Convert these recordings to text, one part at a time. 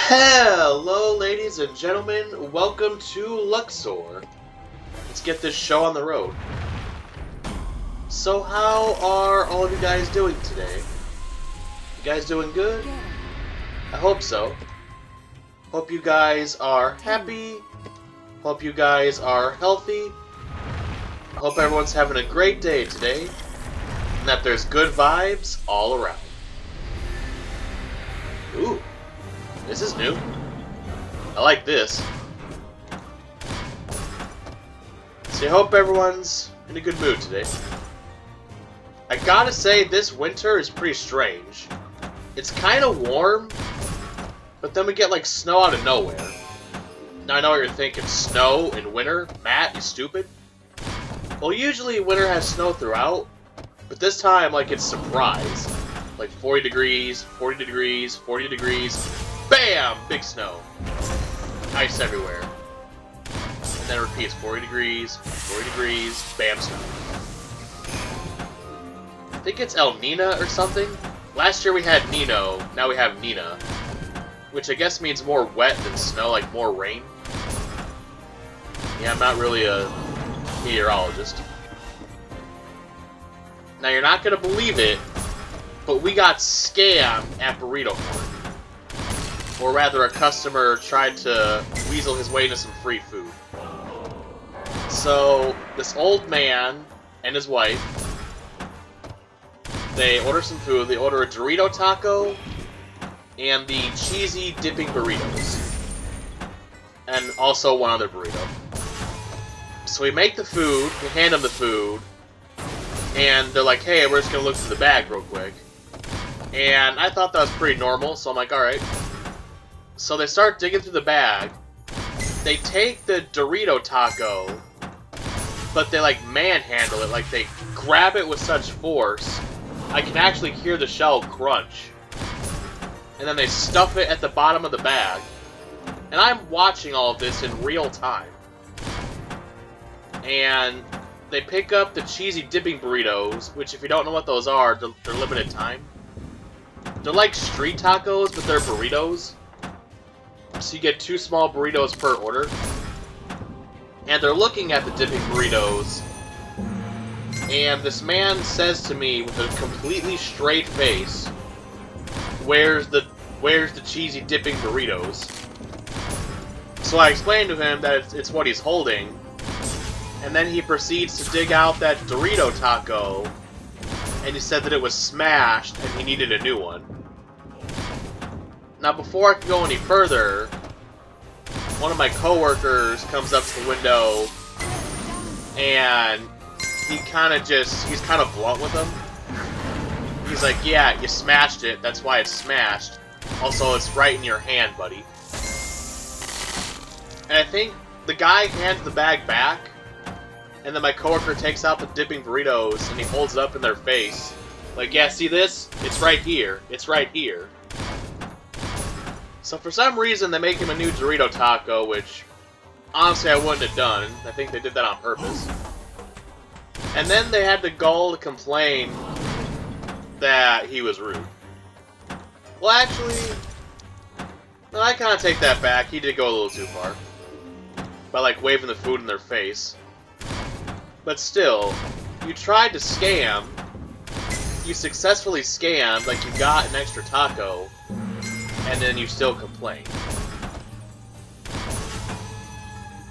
Hello, ladies and gentlemen. Welcome to Luxor. Let's get this show on the road. So, how are all of you guys doing today? You guys doing good? I hope so. Hope you guys are happy. Hope you guys are healthy. I hope everyone's having a great day today. And that there's good vibes all around. Ooh. This is new. I like this. So I hope everyone's in a good mood today. I gotta say, this winter is pretty strange. It's kind of warm, but then we get like snow out of nowhere. Now I know what you're thinking, snow in winter? Matt, you stupid? Well, usually winter has snow throughout, but this time, like, it's surprise. Like 40 degrees, 40 degrees, 40 degrees. Bam! Big snow. Ice everywhere. And then it repeats 40 degrees, bam, snow. I think it's El Nina or something. Last year we had Nino, now we have Nina. Which I guess means more wet than snow, like more rain. Yeah, I'm not really a meteorologist. Now you're not gonna believe it, but we got scammed at Burrito Court. Or rather, a customer tried to weasel his way into some free food. So, this old man and his wife, they order some food. They order a Dorito taco and the cheesy dipping burritos. And also one other burrito. So we make the food, we hand them the food, and they're like, hey, we're just going to look through the bag real quick. And I thought that was pretty normal, so I'm like, alright. So they start digging through the bag. They take the Dorito taco, but they like manhandle it, like they grab it with such force, I can actually hear the shell crunch. And then they stuff it at the bottom of the bag. And I'm watching all of this in real time. And they pick up the cheesy dipping burritos, which if you don't know what those are, they're limited time. They're like street tacos, but they're burritos. So you get 2 small burritos per order. And they're looking at the dipping burritos. And this man says to me with a completely straight face, Where's the cheesy dipping burritos? So I explained to him that it's what he's holding. And then he proceeds to dig out that Dorito taco. And he said that it was smashed and he needed a new one. Now, before I can go any further, one of my coworkers comes up to the window, and he's kind of blunt with him. He's like, yeah, you smashed it, that's why it's smashed. Also, it's right in your hand, buddy. And I think the guy hands the bag back, and then my coworker takes out the dipping burritos, and he holds it up in their face. Like, yeah, see this? It's right here. It's right here. So for some reason, they make him a new Dorito taco, which, honestly, I wouldn't have done. I think they did that on purpose. And then they had the gall to complain that he was rude. Well, actually, no, I kind of take that back. He did go a little too far. By, like, waving the food in their face. But still, you tried to scam. You successfully scammed, like you got an extra taco. And then you still complain.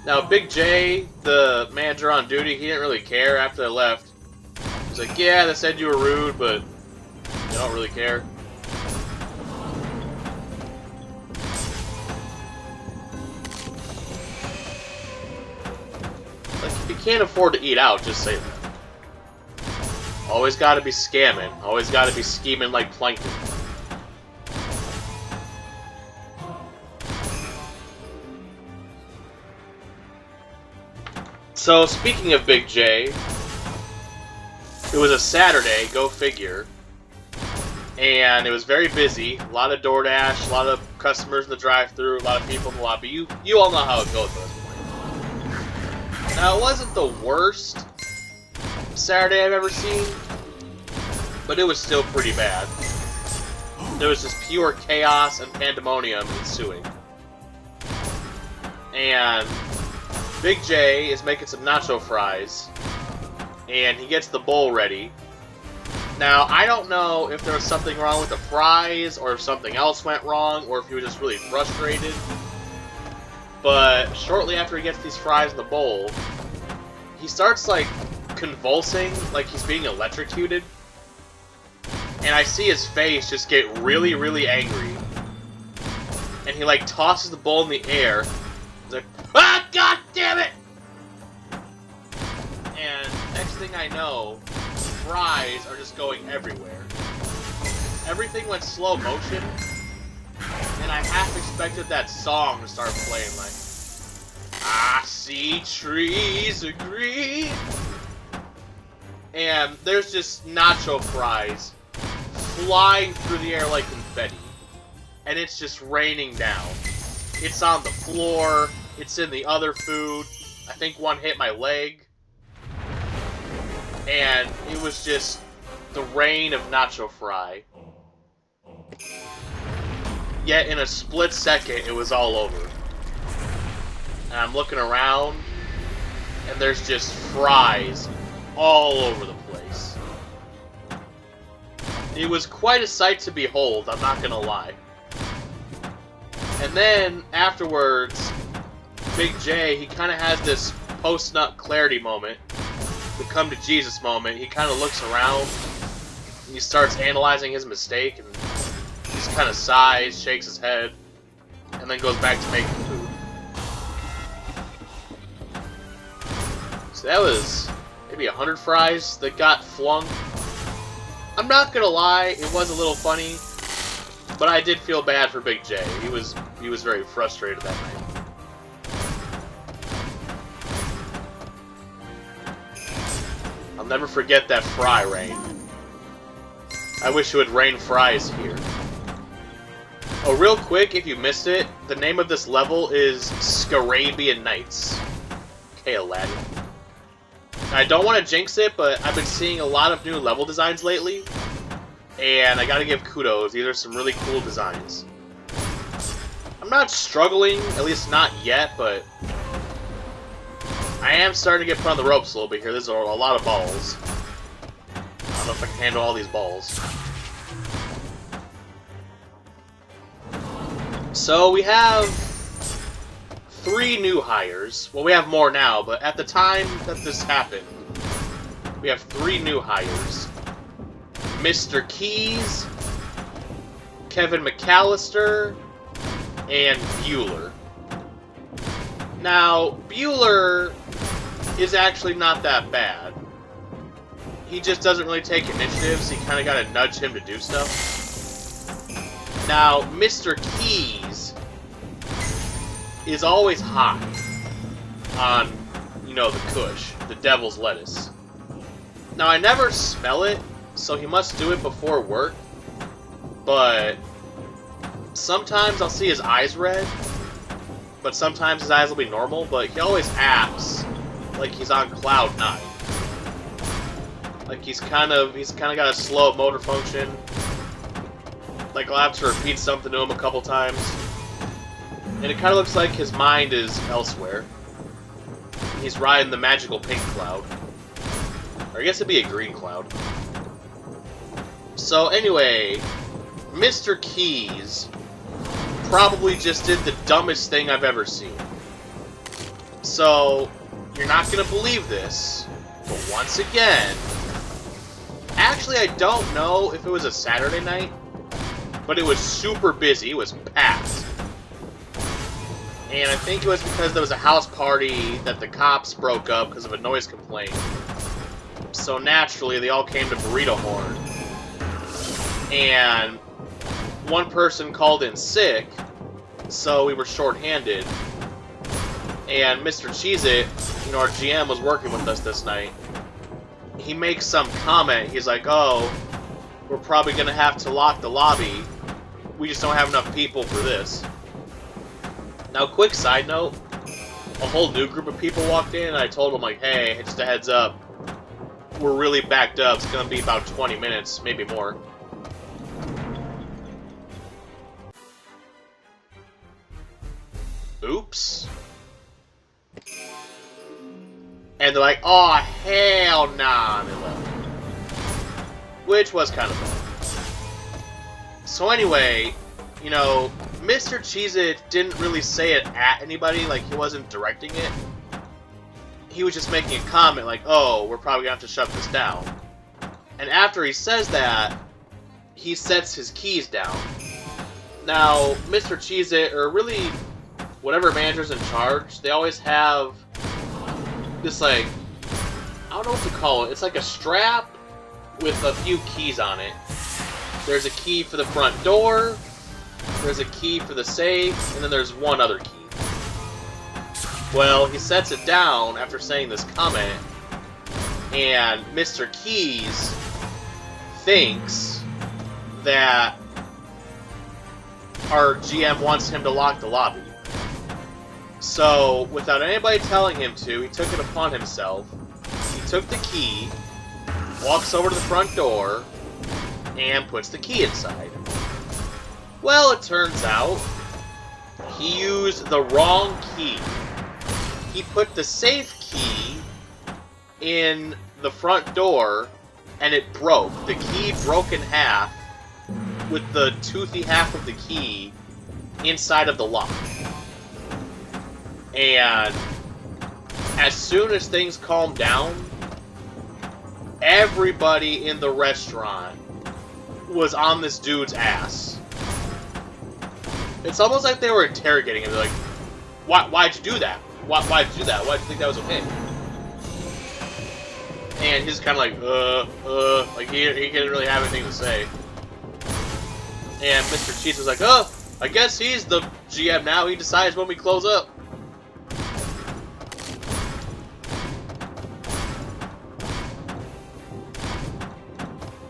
Now, Big J, the manager on duty, he didn't really care after they left. He's like, yeah, they said you were rude, but you don't really care. Like, if you can't afford to eat out, just say that. Always gotta be scamming. Always gotta be scheming like Plankton. So, speaking of Big J, it was a Saturday, go figure, and it was very busy. A lot of DoorDash, a lot of customers in the drive-thru, a lot of people in the lobby. You all know how it goes at this point. Now, it wasn't the worst Saturday I've ever seen, but it was still pretty bad. there was just pure chaos and pandemonium ensuing. And Big J is making some nacho fries, and he gets the bowl ready. Now, I don't know if there was something wrong with the fries, or if something else went wrong, or if he was just really frustrated. But shortly after he gets these fries in the bowl, he starts, like, convulsing, like he's being electrocuted. And I see his face just get really, really angry. And he, like, tosses the bowl in the air. He's like, ah, god damn it! And next thing I know, fries are just going everywhere. Everything went slow motion, and I half expected that song to start playing, like, I see trees of green. And there's just nacho fries flying through the air like confetti. And it's just raining down. It's on the floor, it's in the other food. I think one hit my leg. And it was just the rain of nacho fry. Yet in a split second, it was all over. And I'm looking around, and there's just fries all over the place. It was quite a sight to behold, I'm not gonna lie. And then, afterwards, Big J, he kind of has this post-nut clarity moment, the come to Jesus moment. He kind of looks around, and he starts analyzing his mistake, and he just kind of sighs, shakes his head, and then goes back to making food. So that was maybe 100 fries that got flung. I'm not gonna lie, it was a little funny, but I did feel bad for Big J. He was very frustrated that night. I'll never forget that fry rain. I wish it would rain fries here. Oh, real quick, if you missed it, the name of this level is Scarabian Nights. Okay, Aladdin. I don't want to jinx it, but I've been seeing a lot of new level designs lately, and I gotta give kudos. These are some really cool designs. I'm not struggling, at least not yet, but I am starting to get put on the ropes a little bit here. There's a lot of balls. I don't know if I can handle all these balls. So we have 3 new hires. Well, we have more now, but at the time that this happened, we have 3 new hires. Mr. Keys, Kevin McAllister, and Bueller. Now, Bueller is actually not that bad. He just doesn't really take initiatives, so you kind of gotta nudge him to do stuff. Now, Mr. Keys is always high on, you know, the kush, the devil's lettuce. Now, I never smell it, so he must do it before work, but sometimes I'll see his eyes red, but sometimes his eyes will be normal, but he always acts like he's on cloud 9. Like he's kind of got a slow motor function. Like I'll have to repeat something to him a couple times. And it kind of looks like his mind is elsewhere. He's riding the magical pink cloud. Or I guess it'd be a green cloud. So anyway, Mr. Keys probably just did the dumbest thing I've ever seen. So, you're not going to believe this, but once again, actually I don't know if it was a Saturday night, but it was super busy, it was packed. And I think it was because there was a house party that the cops broke up because of a noise complaint. So naturally, they all came to Burrito Horn. And one person called in sick, so we were short-handed. And Mr. Cheez-It, you know, our GM was working with us this night. He makes some comment. He's like, oh, we're probably going to have to lock the lobby. We just don't have enough people for this. Now, quick side note, a whole new group of people walked in, and I told them, like, hey, just a heads up, we're really backed up. It's going to be about 20 minutes, maybe more. oops. And they're like, oh, hell nah, and they left. Which was kind of fun. So anyway, you know, Mr. Cheez-It didn't really say it at anybody, like he wasn't directing it. He was just making a comment like, oh, we're probably gonna have to shut this down. And after he says that, he sets his keys down. Now, Mr. Cheez-It, or really whatever manager's in charge, they always have this, like, I don't know what to call it. It's like a strap with a few keys on it. There's a key for the front door, there's a key for the safe, and then there's one other key. Well, he sets it down after saying this comment, and Mr. Keys thinks that our GM wants him to lock the lobby. So, without anybody telling him to, he took it upon himself. He took the key, walks over to the front door, and puts the key inside. Well, it turns out he used the wrong key. He put the safe key in the front door, and it broke. The key broke in half, with the toothy half of the key inside of the lock. And as soon as things calmed down, everybody in the restaurant was on this dude's ass. It's almost like they were interrogating him. They're like, why'd you do that? Why'd you do that? Why'd you think that was okay? And he's kind of like, like he didn't really have anything to say. And Mr. Cheese was like, oh, I guess he's the GM now. He decides when we close up.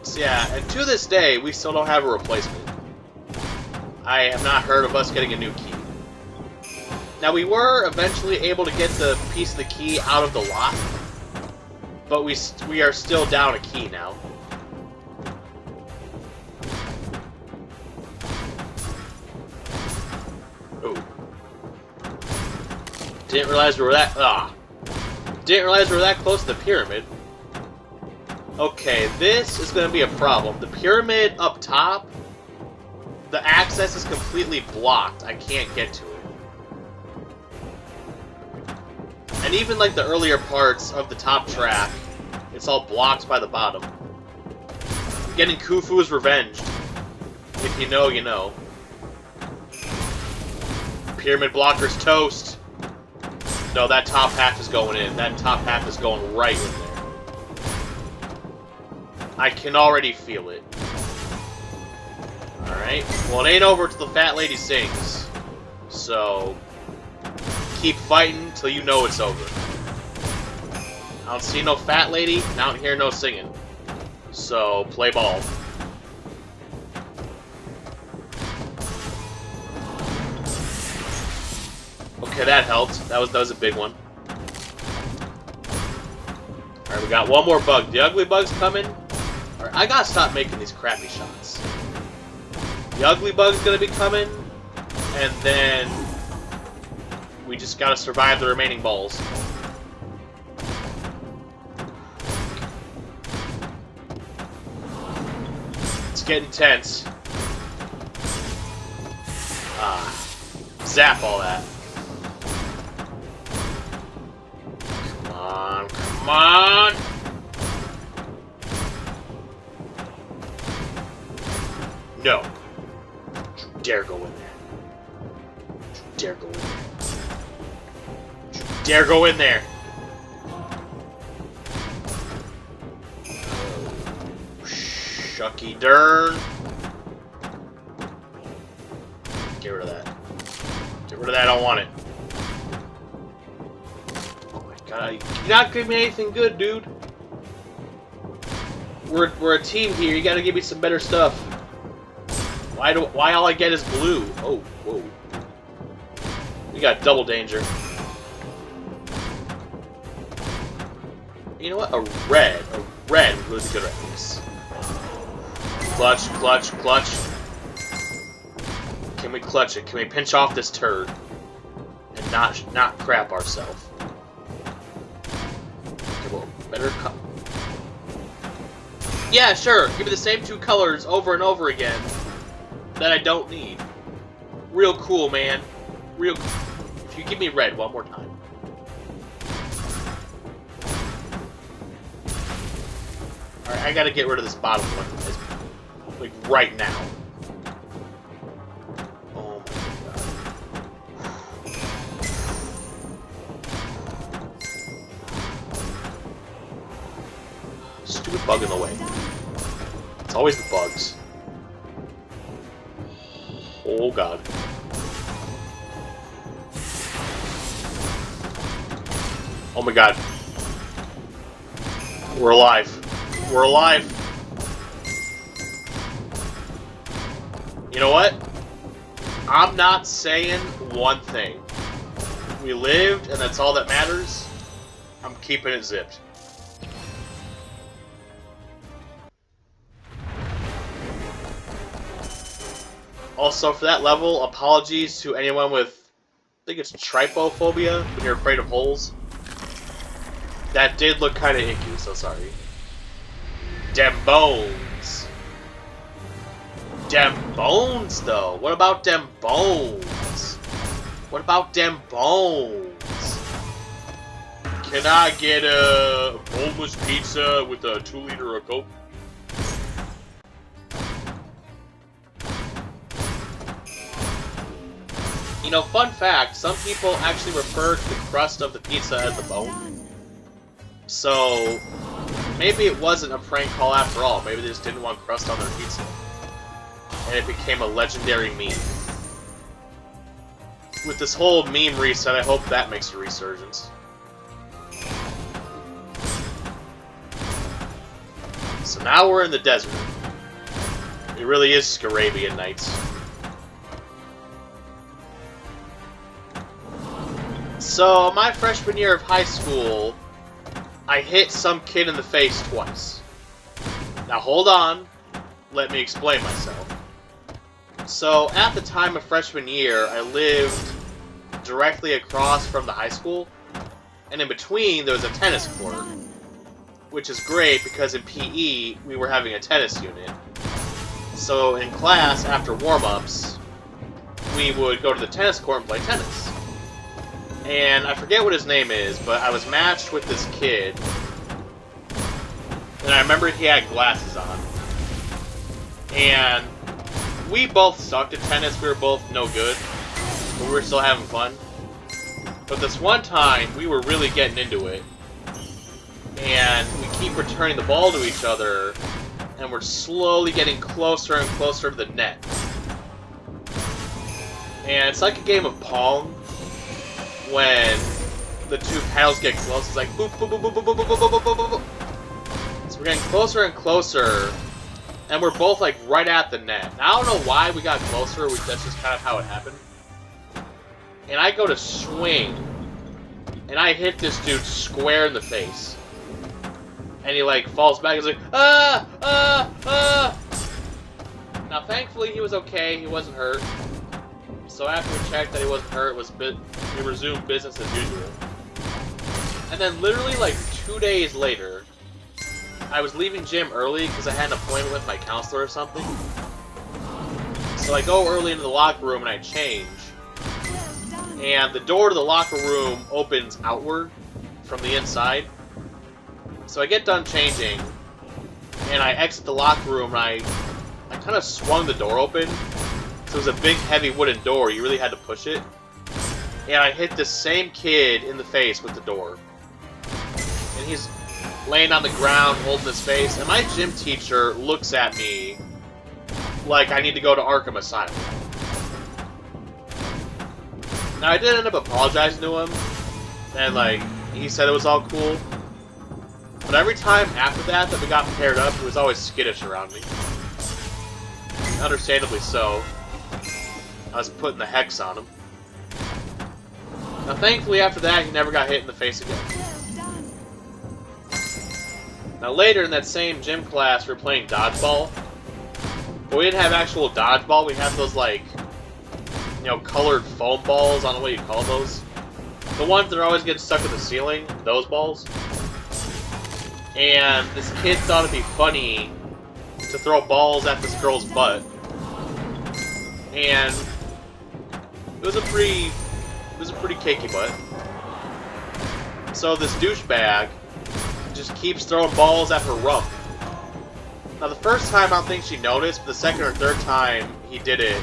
So yeah, and to this day, we still don't have a replacement. I have not heard of us getting a new key. Now, we were eventually able to get the piece of the key out of the lock, but we are still down a key now. Oh. Didn't realize we were that... Didn't realize we were that close to the pyramid. Okay, this is going to be a problem. The pyramid up top, the access is completely blocked. I can't get to it. And even like the earlier parts of the top track, it's all blocked by the bottom. Getting Khufu's revenge. If you know, you know. Pyramid blockers toast. No, that top half is going in. That top half is going right in there. I can already feel it. Alright. Well, it ain't over till the fat lady sings. So, keep fighting till you know it's over. I don't see no fat lady, and I don't hear no singing. So, play ball. Okay, that helped. That was a big one. Alright, we got one more bug. The ugly bug's coming. Alright, I gotta stop making these crappy shots. The ugly bug's gonna be coming, and then we just gotta survive the remaining balls. It's getting tense. Zap all that. Come on, come on! No. Don't you dare go in there. Don't you dare go in there. Don't you dare go in there. Shucky dern. Get rid of that. Get rid of that, I don't want it. Oh my god, you're not giving me anything good, dude. We're a team here, you gotta give me some better stuff. Why all I get is blue? Oh, whoa. We got double danger. You know what? A red would be good at this. Clutch, clutch, clutch. Can we clutch it? Can we pinch off this turd? not crap ourselves. Okay, well, better cut. Yeah, sure. Give me the same 2 colors over and over again that I don't need. Real cool, man. Real cool. If you give me red one more time. Alright, I gotta get rid of this bottom one. Like, right now. Oh my god. Stupid bug in the way. It's always the bugs. Oh god. Oh my god. We're alive. We're alive. You know what? I'm not saying one thing. We lived, and that's all that matters. I'm keeping it zipped. Also, for that level, apologies to anyone with, I think it's trypophobia, when you're afraid of holes. That did look kind of icky, so sorry. Dem bones. Dem bones, though. What about dem bones? What about dem bones? Can I get a boneless pizza with a 2-liter of Coke? You know, fun fact, some people actually refer to the crust of the pizza as the bone. So, maybe it wasn't a prank call after all. Maybe they just didn't want crust on their pizza. And it became a legendary meme. With this whole meme reset, I hope that makes a resurgence. So now we're in the desert. It really is Scarabian Nights. So, my freshman year of high school, I hit some kid in the face twice. Now hold on, let me explain myself. So, at the time of freshman year, I lived directly across from the high school, and in between there was a tennis court, which is great because in PE we were having a tennis unit. So in class, after warm-ups, we would go to the tennis court and play tennis. And I forget what his name is, but I was matched with this kid. And I remember he had glasses on. And we both sucked at tennis. We were both no good. But we were still having fun. But this one time, we were really getting into it. And we keep returning the ball to each other. And we're slowly getting closer and closer to the net. And it's like a game of Pong. When the 2 paddles get close, it's like boop, boop, boop, boop, boop, boop, boop, boop, boop, boop, boop. So we're getting closer and closer, and we're both like right at the net. Now, I don't know why we got closer, that's just kind of how it happened. And I go to swing, and I hit this dude square in the face. And he like falls back, he's like, ah, ah, ah. Now, thankfully, he was okay, he wasn't hurt. So after we checked that he wasn't hurt, we resumed business as usual. And then literally like 2 days later, I was leaving gym early because I had an appointment with my counselor or something. So I go early into the locker room and I change. And the door to the locker room opens outward from the inside. So I get done changing, and I exit the locker room and I kind of swung the door open. So it was a big, heavy wooden door. You really had to push it. And I hit this same kid in the face with the door. And he's laying on the ground, holding his face. And my gym teacher looks at me like I need to go to Arkham Asylum. Now, I did end up apologizing to him. And, like, he said it was all cool. But every time after that we got paired up, he was always skittish around me. Understandably so. I was putting the hex on him. Now, thankfully, after that, he never got hit in the face again. Now, later in that same gym class, we were playing dodgeball. But we didn't have actual dodgeball. We had those, like, you know, colored foam balls. I don't know what you call those. The ones that are always getting stuck in the ceiling, those balls. And this kid thought it'd be funny to throw balls at this girl's butt. And it was a pretty cakey butt. So this douchebag just keeps throwing balls at her rump. Now the first time I don't think she noticed, but the second or third time he did it,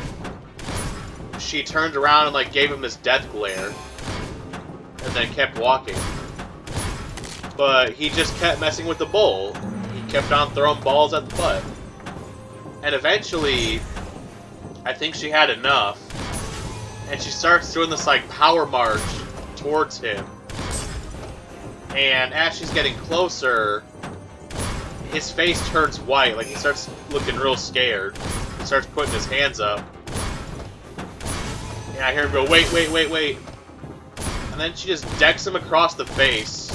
she turned around and like gave him this death glare. And then kept walking. But he just kept messing with the bowl. He kept on throwing balls at the butt. And eventually, I think she had enough. And she starts doing this like power march towards him. And as she's getting closer, his face turns white. Like he starts looking real scared. He starts putting his hands up. And I hear him go, wait, wait, wait, wait. And then she just decks him across the face,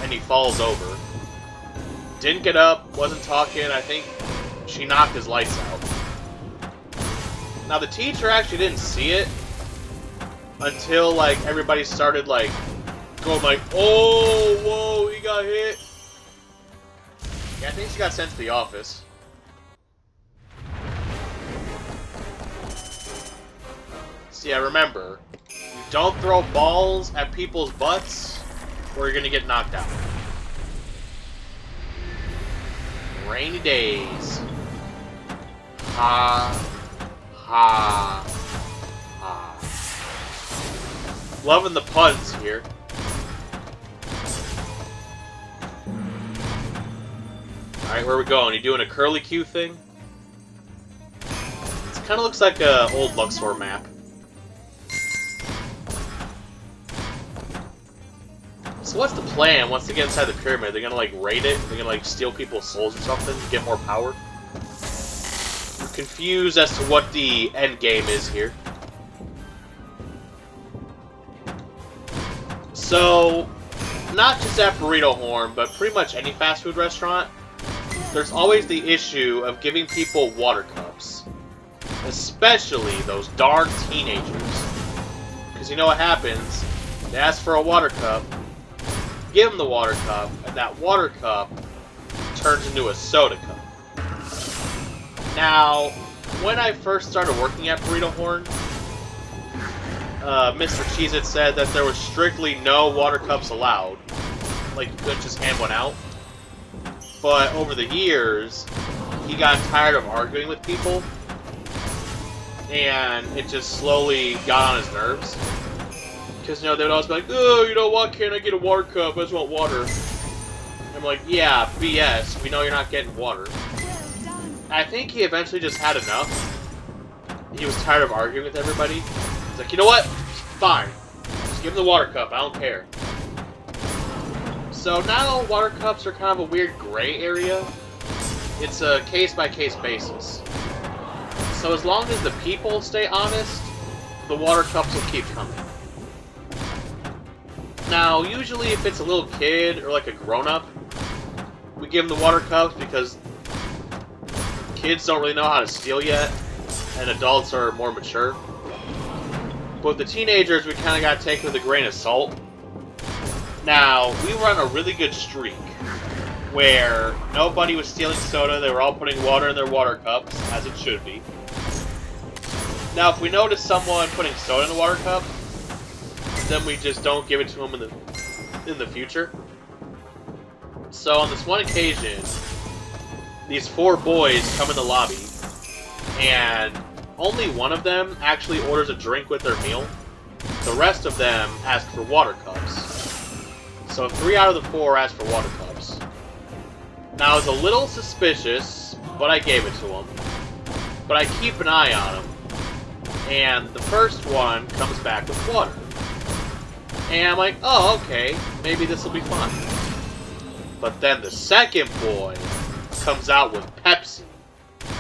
and he falls over. Didn't get up, wasn't talking, I think she knocked his lights out. Now the teacher actually didn't see it until like everybody started like going like, oh, whoa, he got hit. Yeah, I think she got sent to the office. So yeah, remember, you don't throw balls at people's butts, or you're gonna get knocked out. Rainy days. Ha. Ha. Ha. Loving the puns here. Alright, where are we going? You doing a curly Q thing? It kind of looks like an old Luxor map. So what's the plan once they get inside the pyramid? They're gonna like raid it? They're gonna like steal people's souls or something? Get more power? I'm confused as to what the end game is here. So, not just at Burrito Horn, but pretty much any fast food restaurant, there's always the issue of giving people water cups. Especially those darn teenagers. Because you know what happens? They ask for a water cup, give them the water cup, and that water cup turns into a soda cup. Now, when I first started working at Burrito Horn, Mr. Cheez-It said that there was strictly no water cups allowed. Like, you couldn't just hand one out. But over the years, he got tired of arguing with people, and it just slowly got on his nerves. Because, you know, they would always be like, oh, you know, why can't I get a water cup? I just want water. And I'm like, yeah, BS. We know you're not getting water. I think he eventually just had enough. He was tired of arguing with everybody. He's like, you know what? Fine. Just give him the water cup. I don't care. So now water cups are kind of a weird gray area. It's a case-by-case basis. So as long as the people stay honest, the water cups will keep coming. Now, usually if it's a little kid or like a grown-up, we give them the water cups because kids don't really know how to steal yet, and adults are more mature. But with the teenagers, we kind of got to take it with a grain of salt. Now, we were on a really good streak where nobody was stealing soda, they were all putting water in their water cups, as it should be. Now, if we notice someone putting soda in the water cup, then we just don't give it to them in the future. So on this one occasion, these 4 boys come in the lobby, and only one of them actually orders a drink with their meal. The rest of them ask for water cups. So 3 out of the 4 asked for water cups. Now I was a little suspicious, but I gave it to them. But I keep an eye on them. And the first one comes back with water. And I'm like, oh, okay, maybe this will be fun. But then the second boy comes out with Pepsi.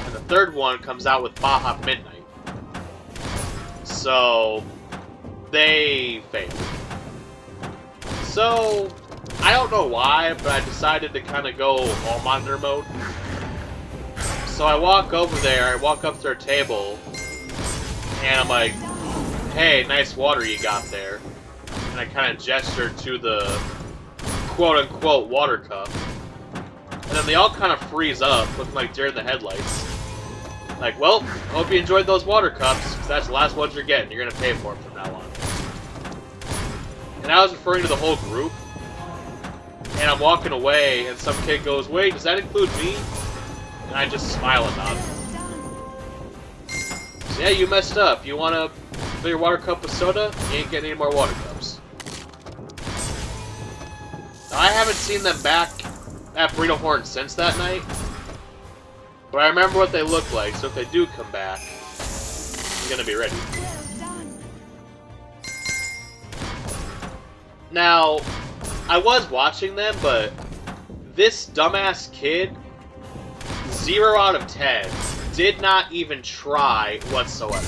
And the third one comes out with Baja Midnight. So, they failed. So, I don't know why, but I decided to kind of go all monitor mode. So I walk over there, I walk up to their table, and I'm like, hey, nice water you got there. and I kind of gestured to the quote-unquote water cup. And then they all kind of freeze up, looking like deer in the headlights. Like, well, I hope you enjoyed those water cups, because that's the last ones you're getting. You're going to pay for them from now on. And I was referring to the whole group. And I'm walking away, and some kid goes, wait, does that include me? And I just smile and nod. So, yeah, you messed up. You want to fill your water cup with soda? You ain't getting any more water cups. Now, I haven't seen them back at Burrito Horn since that night. But I remember what they look like, so if they do come back, I'm gonna be ready. Now, I was watching them, but this dumbass kid, 0 out of 10, did not even try whatsoever.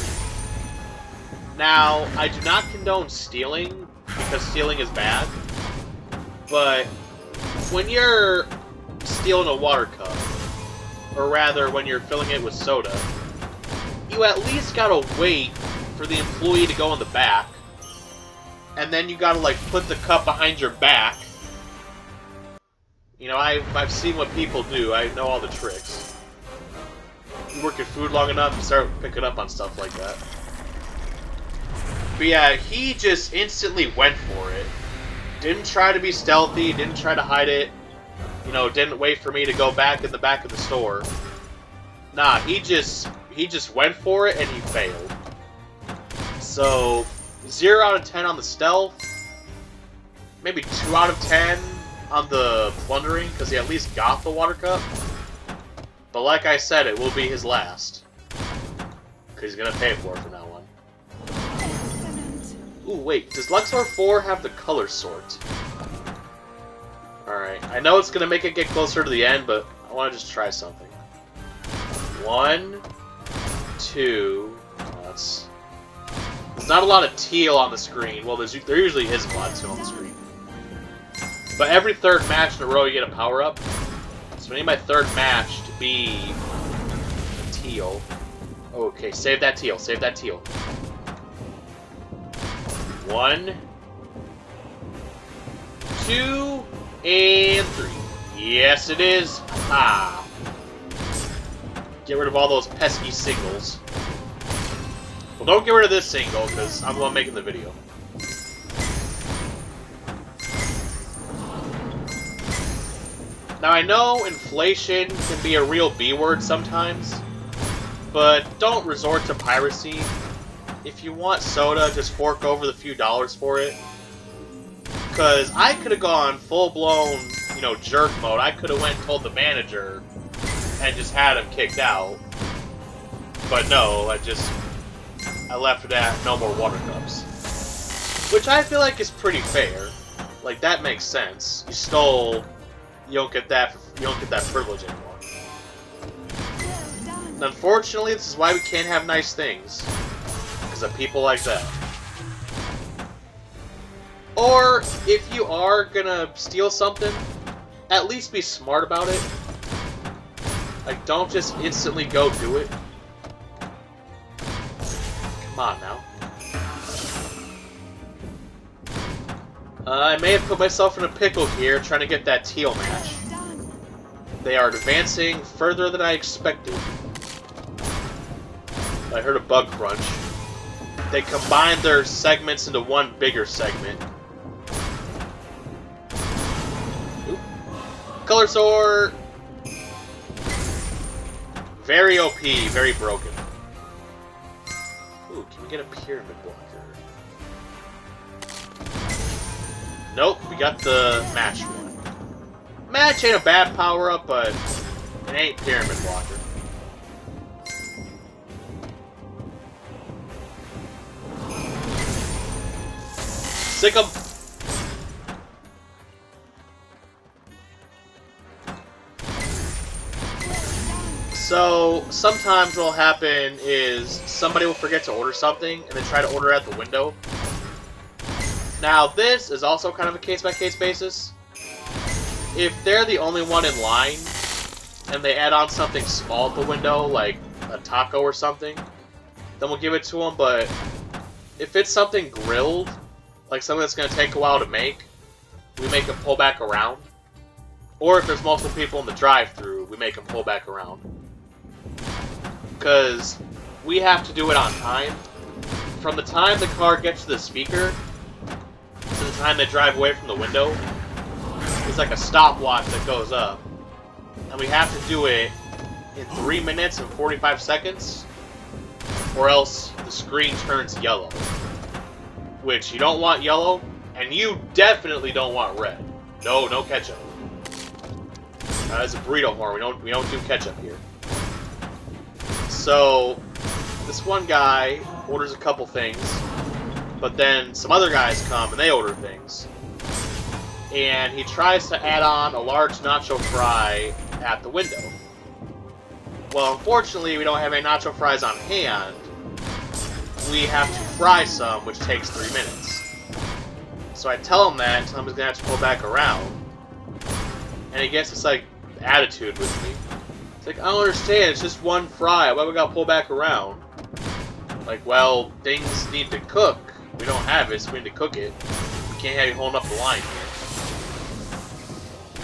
Now, I do not condone stealing, because stealing is bad, but when you're stealing a water cup, or rather, when you're filling it with soda, you at least gotta wait for the employee to go in the back, and then you gotta, like, put the cup behind your back. You know, I've seen what people do. I know all the tricks. You work at food long enough, you start picking up on stuff like that. But yeah, he just instantly went for it. Didn't try to be stealthy, didn't try to hide it. You know, didn't wait for me to go back in the back of the store. Nah, he just went for it and he failed. So, 0 out of 10 on the stealth. Maybe 2 out of 10 on the plundering, because he at least got the water cup. But like I said, it will be his last. Because he's going to pay for it from now on. Ooh, wait, does Luxor 4 have the color sort? Alright, I know it's going to make it get closer to the end, but I want to just try something. 1, 2... There's not a lot of teal on the screen. Well, there usually is a lot of teal on the screen. But every third match in a row, you get a power-up. So I need my third match to be teal. Okay, save that teal. Save that teal. 1, 2, and 3. Yes, it is. Ah. Get rid of all those pesky singles. Well, don't get rid of this single, because I'm the one making the video. Now, I know inflation can be a real B-word sometimes, but don't resort to piracy. If you want soda, just fork over the few dollars for it. Because I could have gone full-blown, you know, jerk mode. I could have went and told the manager and just had him kicked out. But no, I left it at no more water cups. Which I feel like is pretty fair. Like, that makes sense. You stole, you don't get that privilege anymore. And unfortunately, this is why we can't have nice things. Because of people like that. Or, if you are gonna steal something, at least be smart about it. Like, don't just instantly go do it. Come on now. I may have put myself in a pickle here trying to get that teal match. They are advancing further than I expected. I heard a bug crunch. They combined their segments into one bigger segment. Oop. Color sort! Very OP, very broken. Ooh, can we get a pyramid blocker? Nope, we got the match one. Match ain't a bad power-up, but it ain't pyramid blocker. Sick 'em! So, sometimes what'll happen is somebody will forget to order something and then try to order at the window. Now, this is also kind of a case-by-case basis. If they're the only one in line, and they add on something small at the window, like a taco or something, then we'll give it to them, but if it's something grilled, like something that's going to take a while to make, we make them pull back around. Or if there's multiple people in the drive-thru, we make them pull back around. Because we have to do it on time. From the time the car gets to the speaker to the time they drive away from the window, it's like a stopwatch that goes up. And we have to do it in 3 minutes and 45 seconds, or else the screen turns yellow. Which you don't want yellow, and you definitely don't want red. No, no ketchup. That's a burrito horn. We don't do ketchup here. So this one guy orders a couple things, but then some other guys come and they order things. And he tries to add on a large nacho fry at the window. Well, unfortunately, we don't have any nacho fries on hand. We have to fry some, which takes 3 minutes. So I tell him that, and tell him he's going to have to pull back around. And he gets this, like, attitude with me. It's like, I don't understand, it's just one fry, why we gotta pull back around? Like, well, things need to cook. We don't have it, so we need to cook it. We can't have you holding up the line here.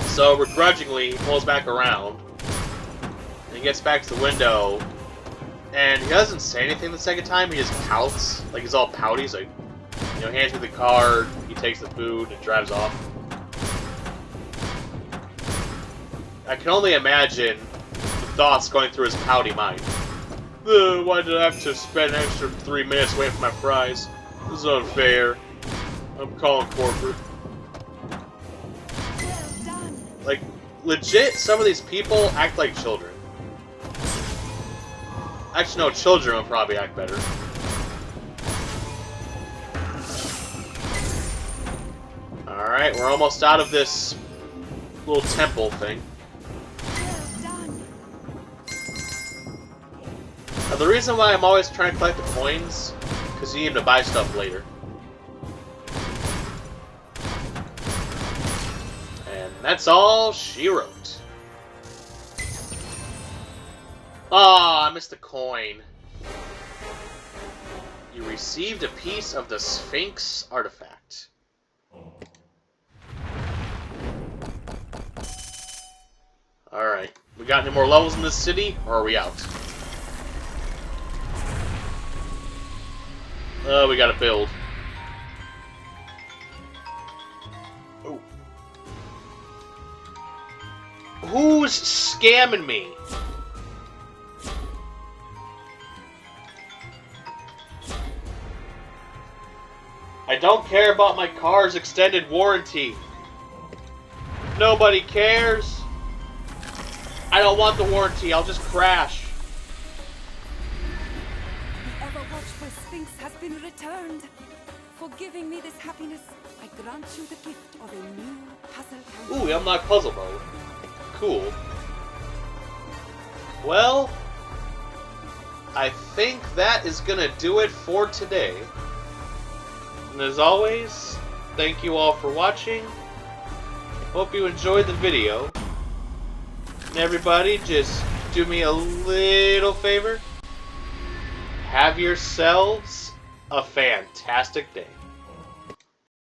So, begrudgingly, he pulls back around. And he gets back to the window. And he doesn't say anything the second time, he just pouts. Like, he's all pouty, he's like, you know, hands me the card, he takes the food, and drives off. I can only imagine the thoughts going through his pouty mind. Why did I have to spend an extra 3 minutes waiting for my fries? This is unfair. I'm calling corporate. Like, legit, some of these people act like children. Actually, no, children would probably act better. Alright, we're almost out of this little temple thing. Now, the reason why I'm always trying to collect the coins, because you need them to buy stuff later. And that's all she wrote. Ah, I missed the coin. You received a piece of the Sphinx artifact. Alright, we got any more levels in this city, or are we out? We gotta build. Oh. Who's scamming me? I don't care about my car's extended warranty. Nobody cares. I don't want the warranty, I'll just crash. The ever-watchful Sphinx has been returned. For giving me this happiness, I grant you the gift of a new puzzle counter. Ooh, unlock puzzle mode. Cool. Well, I think that is gonna do it for today. And as always, thank you all for watching. Hope you enjoyed the video. And everybody, just do me a little favor. Have yourselves a fantastic day.